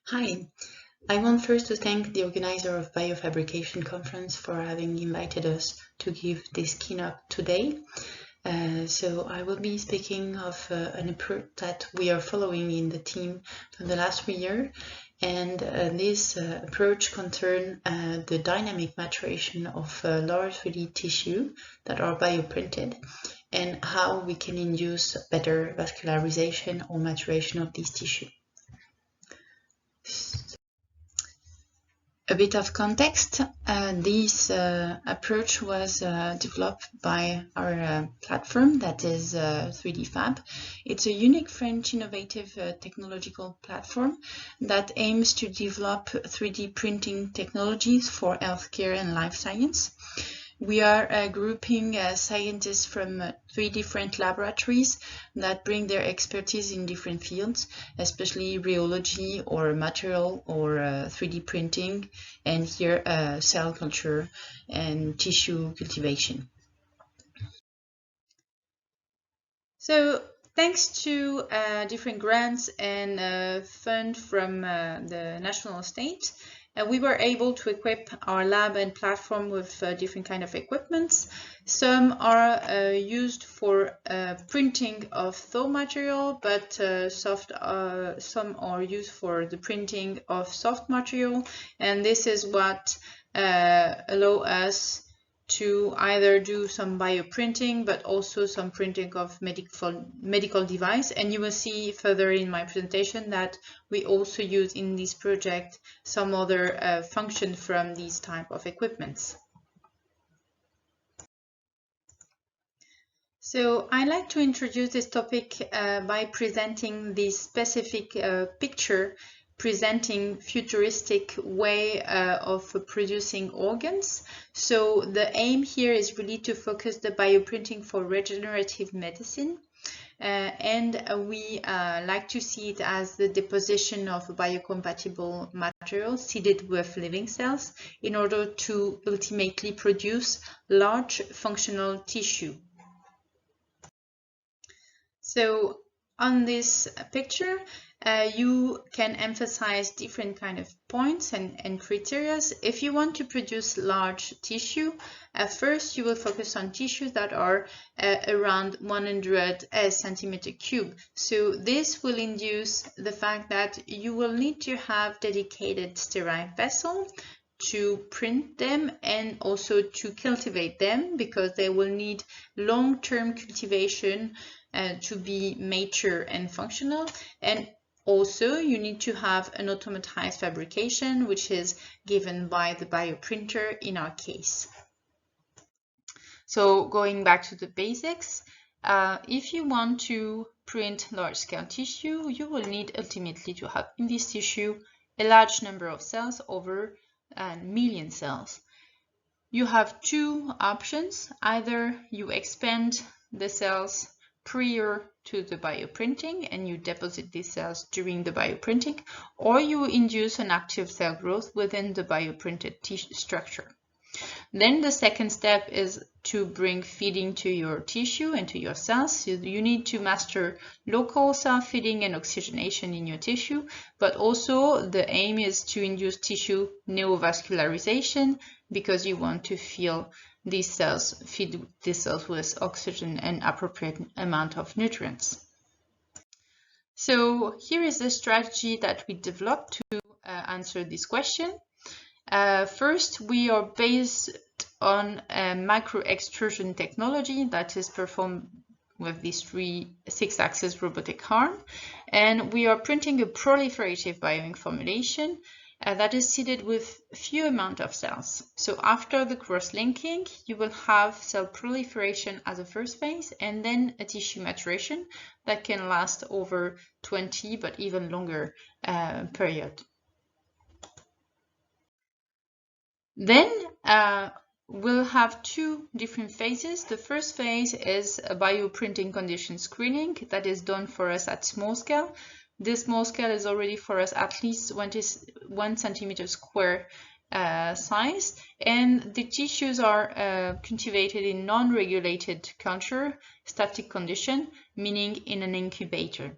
Hi, I want first to thank the organizer of BioFabrication conference for having invited us to give this keynote today. So I will be speaking of an approach that we are following in the team for the last 3 years, and this approach concerns the dynamic maturation of large 3D tissue that are bioprinted and how we can induce better vascularization or maturation of this tissue. A bit of context, this approach was developed by our platform that is 3D Fab. It's a unique French innovative technological platform that aims to develop 3D printing technologies for healthcare and life science. We are grouping scientists from 3 different laboratories that bring their expertise in different fields, especially rheology or material or 3D printing, and here cell culture and tissue cultivation. So thanks to different grants and funds from the national state, we were able to equip our lab and platform with different kind of equipments. Some are used for printing of thaw material, but some are used for the printing of soft material, and this is what allow us to either do some bioprinting, but also some printing of medical device. And you will see further in my presentation that we also use in this project some other function from these type of equipments. So I like to introduce this topic by presenting this specific picture presenting futuristic way of producing organs. So the aim here is really to focus the bioprinting for regenerative medicine. And we like to see it as the deposition of biocompatible material seeded with living cells in order to ultimately produce large functional tissue. So on this picture, you can emphasize different kind of points and criteria. If you want to produce large tissue, first you will focus on tissues that are around 100 centimeter cube. So this will induce the fact that you will need to have dedicated sterile vessel to print them and also to cultivate them, because they will need long-term cultivation to be mature and functional. And also you need to have an automatized fabrication, which is given by the bioprinter in our case. So going back to the basics, if you want to print large-scale tissue, you will need ultimately to have in this tissue a large number of cells, over a million cells. You have two options. Either you expand the cells prior to the bioprinting and you deposit these cells during the bioprinting, or you induce an active cell growth within the bioprinted tissue structure. Then the second step is to bring feeding to your tissue and to your cells. So you need to master local cell feeding and oxygenation in your tissue, but also the aim is to induce tissue neovascularization, because you want to feed these cells with oxygen and appropriate amount of nutrients. So here is the strategy that we developed to answer this question. First, we are based on a micro-extrusion technology that is performed with this 6-axis robotic arm, and we are printing a proliferative bioink formulation that is seeded with few amount of cells. So after the cross-linking, you will have cell proliferation as a first phase, and then a tissue maturation that can last over 20 but even longer period. Then we'll have two different phases. The first phase is a bioprinting condition screening that is done for us at small scale. This small scale is already for us at least 1 centimeter square size, and the tissues are cultivated in non-regulated culture, static condition, meaning in an incubator.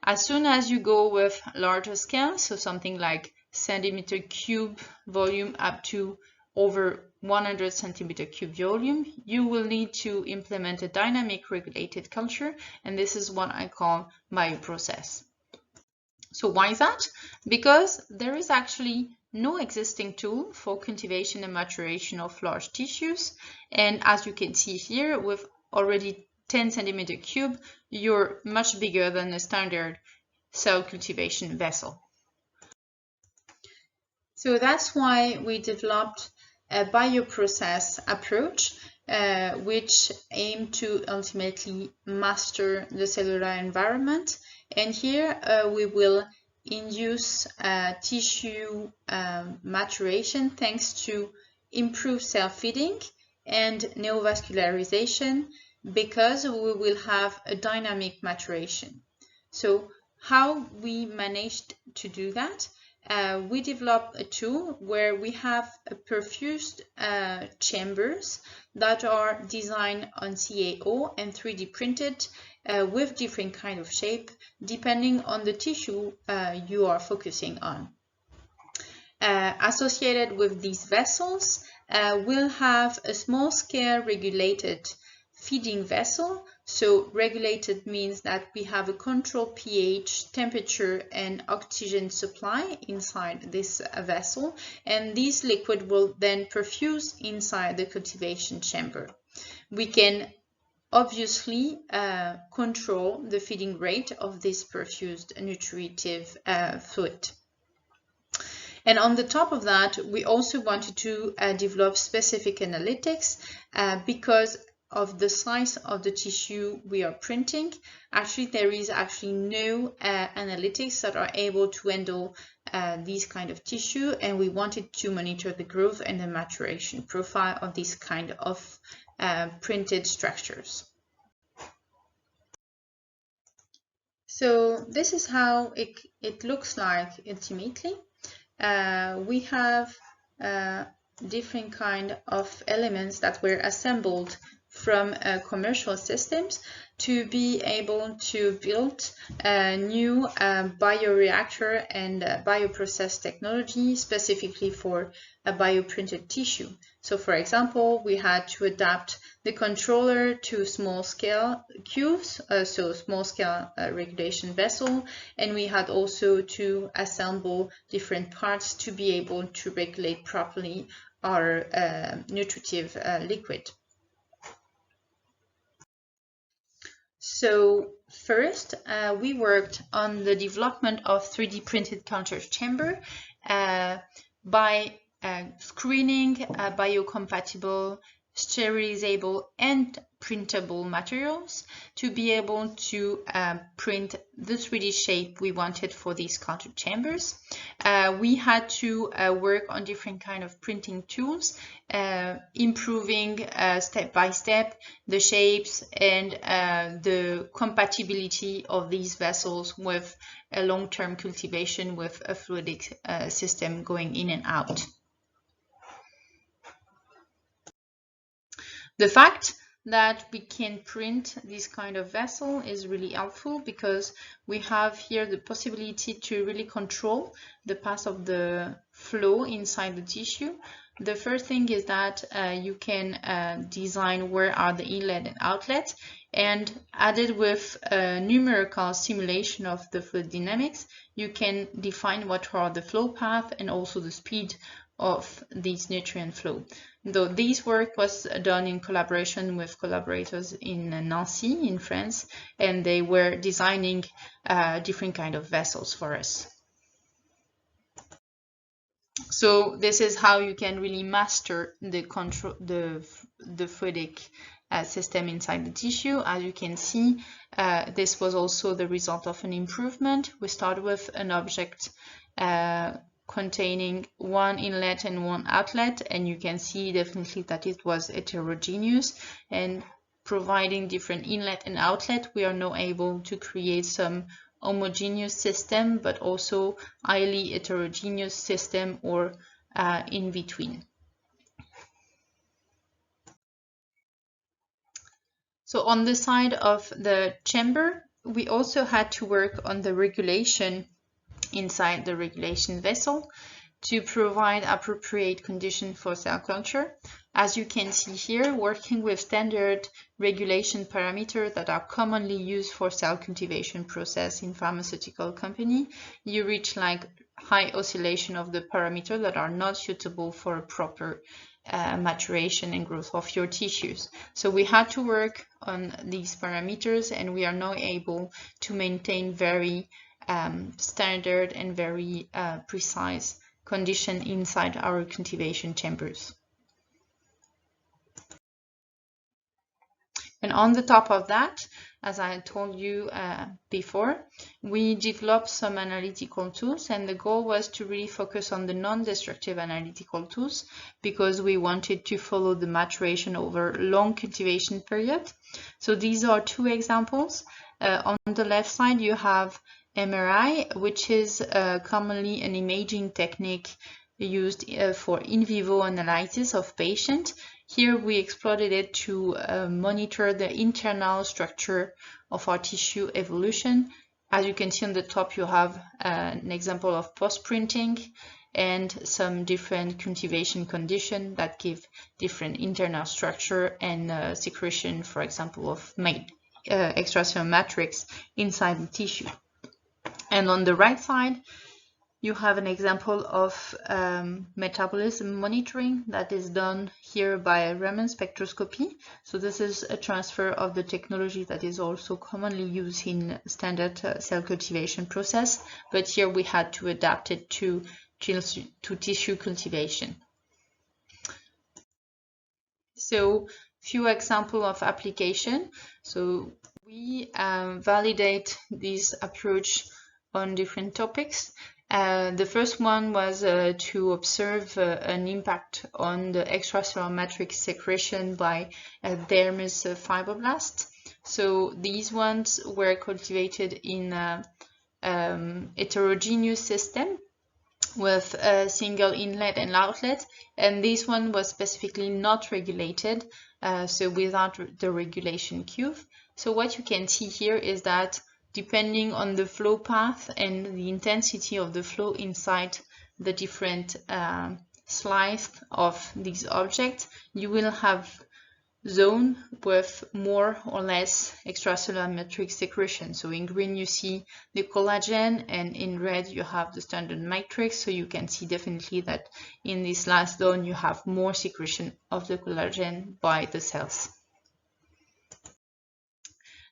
As soon as you go with larger scale, so something like centimeter cube volume up to over 100 centimeter cube volume, you will need to implement a dynamic regulated culture, and this is what I call bioprocess. So why is that? Because there is actually no existing tool for cultivation and maturation of large tissues, and as you can see here, with already 10 centimeter cube, you're much bigger than a standard cell cultivation vessel. So that's why we developed a bioprocess approach, which aimed to ultimately master the cellular environment. And here we will induce tissue maturation thanks to improved self-feeding and neovascularization, because we will have a dynamic maturation. So how we managed to do that? We developed a tool where we have perfused chambers that are designed on CAO and 3D printed with different kind of shape depending on the tissue you are focusing on. Associated with these vessels, we'll have a small scale regulated feeding vessel. So regulated means that we have a controlled pH, temperature, and oxygen supply inside this vessel, and this liquid will then perfuse inside the cultivation chamber. We can obviously control the feeding rate of this perfused nutritive fluid. And on the top of that, we also wanted to develop specific analytics because of the size of the tissue we are printing. Actually, there is actually no analytics that are able to handle these kind of tissue, and we wanted to monitor the growth and the maturation profile of these kind of printed structures. So this is how it looks like ultimately. We have different kind of elements that were assembled from commercial systems to be able to build a new bioreactor and bioprocess technology specifically for a bioprinted tissue. So for example, we had to adapt the controller to small scale cubes, so small scale regulation vessel, and we had also to assemble different parts to be able to regulate properly our nutritive liquid. So first, we worked on the development of 3D printed culture chamber by screening biocompatible, sterilizable, and printable materials to be able to print the 3D shape we wanted for these culture chambers. We had to work on different kind of printing tools, improving step by step the shapes and the compatibility of these vessels with a long-term cultivation with a fluidic system going in and out. The fact that we can print this kind of vessel is really helpful because we have here the possibility to really control the path of the flow inside the tissue. The first thing is that you can design where are the inlet and outlet, and added with a numerical simulation of the fluid dynamics, you can define what are the flow path and also the speed of this nutrient flow. Though this work was done in collaboration with collaborators in Nancy in France, and they were designing different kind of vessels for us. So this is how you can really master the control, the fluidic system inside the tissue. As you can see, this was also the result of an improvement. We started with an object containing one inlet and one outlet, and you can see definitely that it was heterogeneous, and providing different inlet and outlet, we are now able to create some homogeneous system, but also highly heterogeneous system or in between. So on the side of the chamber, we also had to work on the regulation inside the regulation vessel to provide appropriate conditions for cell culture. As you can see here, working with standard regulation parameters that are commonly used for cell cultivation process in pharmaceutical company, you reach like high oscillation of the parameters that are not suitable for a proper maturation and growth of your tissues. So we had to work on these parameters, and we are now able to maintain very standard and very precise condition inside our cultivation chambers. And on the top of that, as I told you before, we developed some analytical tools, and the goal was to really focus on the non-destructive analytical tools because we wanted to follow the maturation over long cultivation period. So these are two examples. On the left side, you have MRI, which is commonly an imaging technique used for in vivo analysis of patients. Here we exploited it to monitor the internal structure of our tissue evolution. As you can see on the top, you have an example of post-printing and some different cultivation conditions that give different internal structure and secretion, for example, of extracellular matrix inside the tissue. And on the right side, you have an example of metabolism monitoring that is done here by Raman spectroscopy. So this is a transfer of the technology that is also commonly used in standard cell cultivation process, but here we had to adapt it to tissue cultivation. So few examples of application. So we validate this approach on different topics. The first one was to observe an impact on the extracellular matrix secretion by dermis fibroblasts. So these ones were cultivated in a heterogeneous system with a single inlet and outlet, and this one was specifically not regulated, so without the regulation curve. So what you can see here is that depending on the flow path and the intensity of the flow inside the different slice of these objects, you will have zone with more or less extracellular matrix secretion. So in green you see the collagen, and in red you have the standard matrix. So you can see definitely that in this last zone you have more secretion of the collagen by the cells.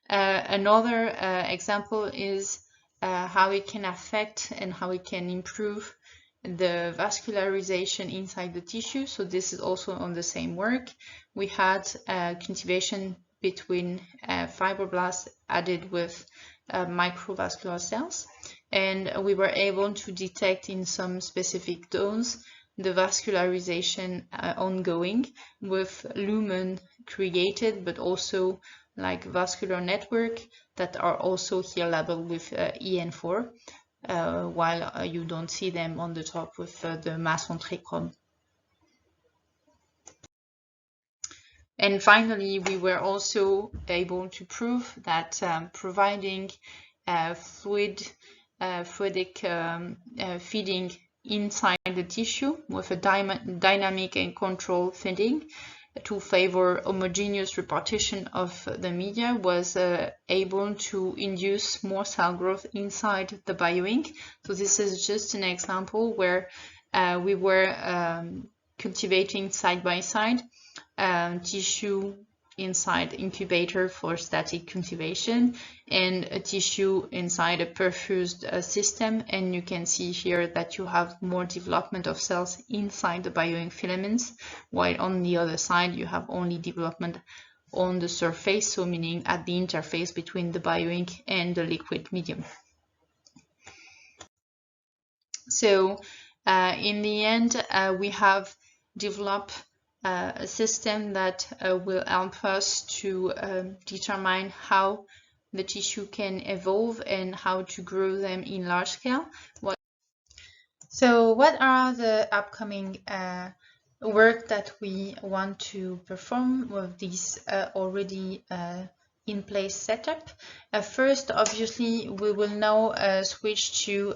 Another example is how it can affect and how it can improve the vascularization inside the tissue. So this is also on the same work. We had cultivation between fibroblasts added with microvascular cells, and we were able to detect in some specific zones the vascularization ongoing with lumen created, but also like vascular network that are also here labeled with EN4, while you don't see them on the top with the mass trichrome. And finally, we were also able to prove that providing fluidic feeding inside the tissue with a dynamic and controlled feeding to favor homogeneous repartition of the media was able to induce more cell growth inside the bioink. So this is just an example where we were cultivating side by side tissue inside incubator for static cultivation and a tissue inside a perfused system, and you can see here that you have more development of cells inside the bioink filaments, while on the other side you have only development on the surface, so meaning at the interface between the bioink and the liquid medium. So in the end we have developed a system that will help us to determine how the tissue can evolve and how to grow them in large scale. So what are the upcoming work that we want to perform with these already in place setup. First, obviously, we will now switch to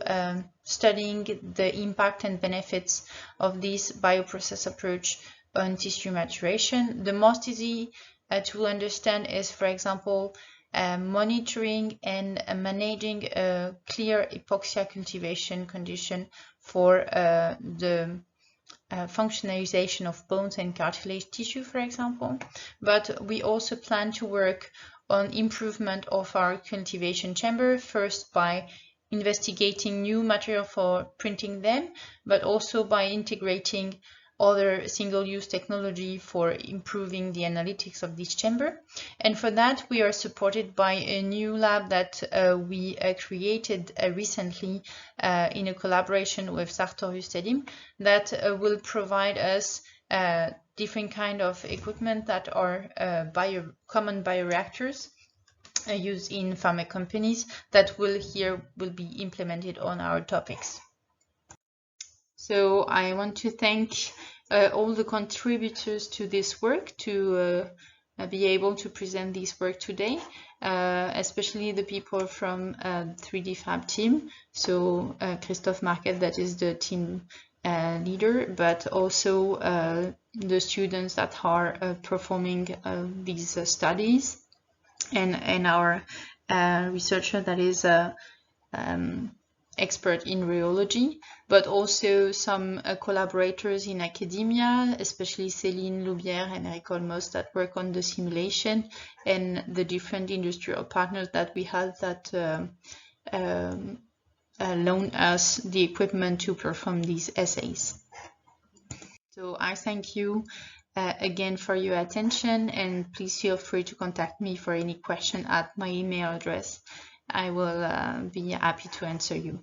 studying the impact and benefits of this bioprocess approach on tissue maturation. The most easy to understand is, for example, monitoring and managing a clear hypoxia cultivation condition for the functionalization of bones and cartilage tissue, for example. But we also plan to work on improvement of our cultivation chamber, first by investigating new material for printing them, but also by integrating other single-use technology for improving the analytics of this chamber. And for that, we are supported by a new lab that we created recently in a collaboration with Sartorius Stedim that will provide us different kind of equipment that are common bioreactors used in pharma companies that will be implemented on our topics. So I want to thank all the contributors to this work to be able to present this work today, especially the people from 3D Fab team. So Christophe Marquet, that is the team leader, but also the students that are performing these studies, and our researcher that is expert in rheology, but also some collaborators in academia, especially Céline Loubière and Eric Olmos that work on the simulation, and the different industrial partners that we have that loan us the equipment to perform these essays. So I thank you again for your attention, and please feel free to contact me for any question at my email address. I will be happy to answer you.